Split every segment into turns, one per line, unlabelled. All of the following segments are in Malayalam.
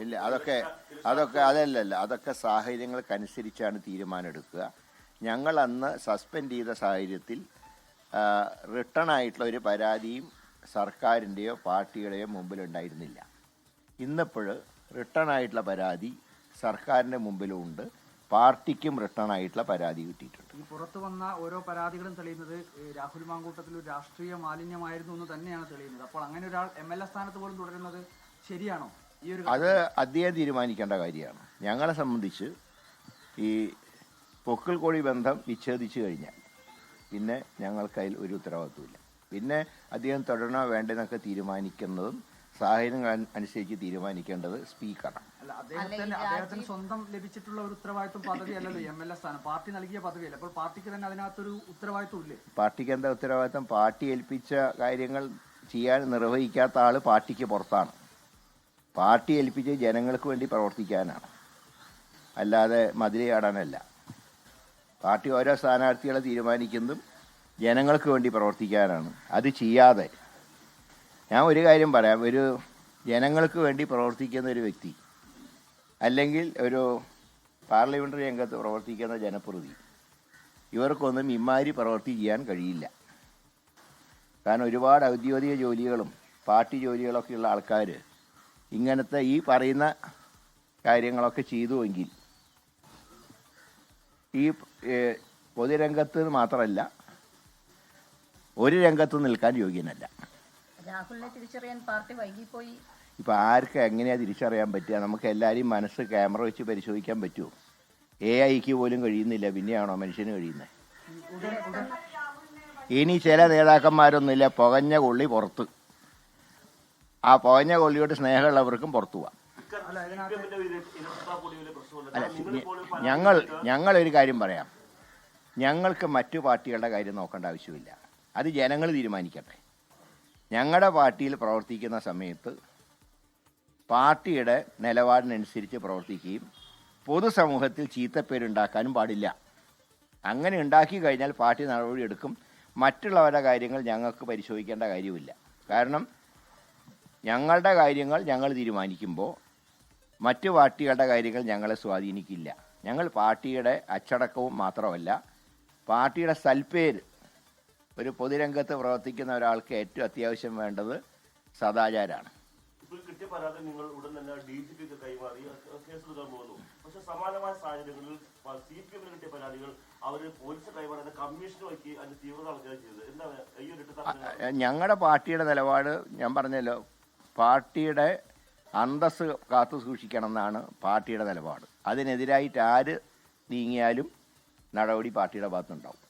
ഇല്ല, അതൊക്കെ അതൊക്കെ സാഹചര്യങ്ങൾക്കനുസരിച്ചാണ് തീരുമാനം എടുക്കുക. ഞങ്ങൾ അന്ന് സസ്പെൻഡ് ചെയ്ത സാഹചര്യത്തിൽ റിട്ടേൺ ആയിട്ടുള്ള ഒരു പരാതിയും സർക്കാരിൻ്റെയോ പാർട്ടിയുടെയോ മുമ്പിലുണ്ടായിരുന്നില്ല. ഇന്നിപ്പോൾ റിട്ടേൺ ആയിട്ടുള്ള പരാതി സർക്കാരിൻ്റെ മുമ്പിലും ഉണ്ട്, പാർട്ടിക്കും റിട്ടേൺ ആയിട്ടുള്ള പരാതി കിട്ടിയിട്ടുണ്ട്.
ഈ പുറത്തു വന്ന ഓരോ പരാതികളും തെളിയുന്നത് രാഹുൽ മാങ്കൂട്ടത്തിൽ ഒരു രാഷ്ട്രീയ മാലിന്യമായിരുന്നു എന്ന് തന്നെയാണ് തെളിയുന്നത്. അപ്പോൾ അങ്ങനെ ഒരാൾ MLA സ്ഥാനത്ത് പോലും തുടരുന്നത് ശരിയാണോ?
അത് അദ്ദേഹം തീരുമാനിക്കേണ്ട കാര്യമാണ്. ഞങ്ങളെ സംബന്ധിച്ച് ഈ പൊക്കിൾ കോഴി ബന്ധം വിച്ഛേദിച്ചു കഴിഞ്ഞാൽ പിന്നെ ഞങ്ങൾക്ക് അതിൽ ഒരു ഉത്തരവാദിത്വമില്ല. പിന്നെ അദ്ദേഹം തുടരണോ വേണ്ടെന്നൊക്കെ തീരുമാനിക്കുന്നതും സാഹചര്യങ്ങൾ അനുസരിച്ച് തീരുമാനിക്കേണ്ടത് സ്പീക്കറാണ്.
അദ്ദേഹത്തിന് സ്വന്തം ലഭിച്ചിട്ടുള്ള ഒരു ഉത്തരവാദിത്വം പദവിയല്ലല്ലോ MLA സ്ഥാനം, പാർട്ടി നൽകിയ പദവിയല്ല. അപ്പോൾ പാർട്ടിക്ക് തന്നെ അതിനകത്തൊരു ഉത്തരവാദിത്വം ഇല്ലേ?
പാർട്ടിക്ക് എന്താ ഉത്തരവാദിത്വം? പാർട്ടി ഏൽപ്പിച്ച കാര്യങ്ങൾ ചെയ്യാൻ നിർവഹിക്കാത്ത ആൾ പാർട്ടിക്ക് പുറത്താണ്. പാർട്ടി ഏൽപ്പിച്ച് ജനങ്ങൾക്ക് വേണ്ടി പ്രവർത്തിക്കാനാണ്, അല്ലാതെ മതിലയാടാനല്ല. പാർട്ടി ഓരോ സ്ഥാനാർത്ഥികളെ തീരുമാനിക്കുന്നതും ജനങ്ങൾക്ക് വേണ്ടി പ്രവർത്തിക്കാനാണ്. അത് ചെയ്യാതെ ഞാൻ ഒരു കാര്യം പറയാം, ഒരു ജനങ്ങൾക്ക് വേണ്ടി പ്രവർത്തിക്കുന്ന ഒരു വ്യക്തി അല്ലെങ്കിൽ ഒരു പാർലമെൻ്ററി രംഗത്ത് പ്രവർത്തിക്കുന്ന ജനപ്രതിനിധി, ഇവർക്കൊന്നും ഇമാതിരി പ്രവൃത്തി ചെയ്യാൻ കഴിയില്ല. കാരണം ഒരുപാട് ഔദ്യോഗിക ജോലികളും പാർട്ടി ജോലികളൊക്കെ ഉള്ള ആൾക്കാർ ഇങ്ങനത്തെ ഈ പറയുന്ന കാര്യങ്ങളൊക്കെ ചെയ്തുവെങ്കിൽ ഈ പൊതുരംഗത്ത് മാത്രമല്ല ഒരു രംഗത്ത് നിൽക്കാൻ യോഗ്യനല്ല.
രാഹുലിനെ തിരിച്ചറിയാൻ പാർട്ടി വൈകിപ്പോയി.
ഇപ്പം ആർക്ക് എങ്ങനെയാണ് തിരിച്ചറിയാൻ പറ്റുക? നമുക്ക് എല്ലാവരെയും മനസ്സ് ക്യാമറ വെച്ച് പരിശോധിക്കാൻ പറ്റുമോ? AIക്ക് പോലും കഴിയുന്നില്ല, പിന്നെയാണോ മനുഷ്യന് കഴിയുന്നത്? ഇനി ചില നേതാക്കന്മാരൊന്നുമില്ല, പുകഞ്ഞ കൊള്ളി പുറത്ത്, ആ പുകഞ്ഞ കൊള്ളിയോട്ട് സ്നേഹമുള്ളവർക്കും പുറത്തു പോവാം. ഞങ്ങളൊരു കാര്യം പറയാം, ഞങ്ങൾക്ക് മറ്റു പാർട്ടികളുടെ കാര്യം നോക്കേണ്ട ആവശ്യമില്ല, അത് ജനങ്ങൾ തീരുമാനിക്കട്ടെ. ഞങ്ങളുടെ പാർട്ടിയിൽ പ്രവർത്തിക്കുന്ന സമയത്ത് പാർട്ടിയുടെ നിലപാടിനനുസരിച്ച് പ്രവർത്തിക്കുകയും പൊതുസമൂഹത്തിൽ ചീത്തപ്പേരുണ്ടാക്കാനും പാടില്ല. അങ്ങനെ ഉണ്ടാക്കി കഴിഞ്ഞാൽ പാർട്ടി നടപടിയെടുക്കും. മറ്റുള്ളവരുടെ കാര്യങ്ങൾ ഞങ്ങൾക്ക് പരിശോധിക്കേണ്ട കാര്യമില്ല. കാരണം ഞങ്ങളുടെ കാര്യങ്ങൾ ഞങ്ങൾ തീരുമാനിക്കുമ്പോൾ മറ്റു പാർട്ടികളുടെ കാര്യങ്ങൾ ഞങ്ങളെ സ്വാധീനിക്കില്ല. ഞങ്ങൾ പാർട്ടിയുടെ അച്ചടക്കവും മാത്രമല്ല, പാർട്ടിയുടെ സൽപ്പേര്, ഒരു പൊതുരംഗത്ത് പ്രവർത്തിക്കുന്ന ഒരാൾക്ക് ഏറ്റവും അത്യാവശ്യം വേണ്ടത് സദാചാരമാണ്.
കിട്ടിയ പരാതി നിങ്ങൾ ഉടൻ തന്നെ DGPക്ക് കൈമാറി കേസെടുക്കാൻ പോകുന്നു. പക്ഷെ സമാനമായ സാഹചര്യങ്ങളിൽ CPM കിട്ടിയ പരാതികൾ അവർ പോലീസ് കൈമാറുന്ന കമ്മീഷനുമാക്കി അതിന്റെ തീവ്രത ആൾക്കാർ ചെയ്തത് എന്താണ്?
ഞങ്ങളുടെ പാർട്ടിയുടെ നിലപാട് ഞാൻ പറഞ്ഞല്ലോ, പാർട്ടിയുടെ അന്തസ്സ് കാത്തു സൂക്ഷിക്കണം എന്നാണ് പാർട്ടിയുടെ നിലപാട്. അതിനെതിരായിട്ട് ആര് നീങ്ങിയാലും നടപടി പാർട്ടിയുടെ ഭാഗത്തുണ്ടാവും.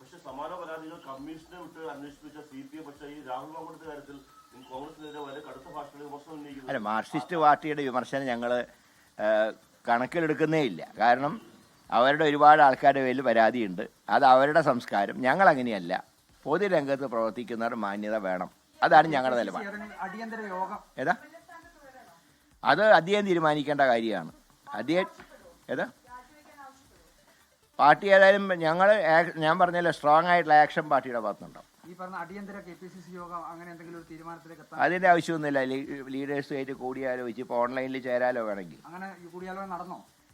പക്ഷെ സമാന പരാതികൾ കമ്മീഷനെ വിട്ട് അന്വേഷിപ്പിച്ച CPM പക്ഷേ ഈ രാഹുൽ മാങ്കൂട്ടത്തിന്റെ കാര്യത്തിൽ കോൺഗ്രസിനെതിരെ വളരെ കടുത്ത ഭാഷയിൽ വിമർശനം ഉന്നയിക്കുന്നു.
അല്ല, മാർക്സിസ്റ്റ് പാർട്ടിയുടെ വിമർശനം ഞങ്ങൾ കണക്കിലെടുക്കുന്നേ ഇല്ല. കാരണം അവരുടെ ഒരുപാട് ആൾക്കാരുടെ പേരിൽ പരാതിയുണ്ട്, അത് അവരുടെ സംസ്കാരം. ഞങ്ങൾ അങ്ങനെയല്ല, പൊതുരംഗത്ത് പ്രവർത്തിക്കുന്നവർ മാന്യത വേണം, അതാണ് ഞങ്ങളുടെ നിലപാട്. ഏതാ അത് അദ്ദേഹം തീരുമാനിക്കേണ്ട കാര്യമാണ്. പാർട്ടി ഏതായാലും ഞാൻ പറഞ്ഞല്ലോ, സ്ട്രോങ് ആയിട്ടുള്ള ആക്ഷൻ പാർട്ടിയുടെ ഭാഗത്തുണ്ടാവും. അതിന്റെ ആവശ്യമൊന്നുമില്ല. ലീഡേഴ്സുമായിട്ട് കൂടിയാലോചിച്ച് ഇപ്പോൾ ഓൺലൈനിൽ ചേരാലോ വേണമെങ്കിൽ.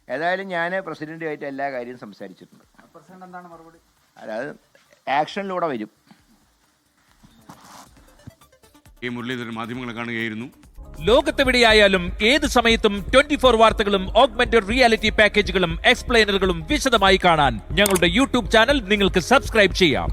ഏതായാലും ഞാൻ പ്രസിഡന്റുമായിട്ട് എല്ലാ കാര്യവും സംസാരിച്ചിട്ടുണ്ട്. അതായത് ആക്ഷനിലൂടെ വരും.
മുരളീധരൻ മാധ്യമങ്ങളെ കാണുകയായിരുന്നു.
ലോകത്തെവിടെയായാലും ഏത് സമയത്തും 24 വാർത്തകളും ഓഗ്മെന്റഡ് റിയാലിറ്റി പാക്കേജുകളും എക്സ്പ്ലെയിനറുകളും വിശദമായി കാണാൻ ഞങ്ങളുടെ യൂട്യൂബ് ചാനൽ നിങ്ങൾക്ക് സബ്സ്ക്രൈബ് ചെയ്യാം.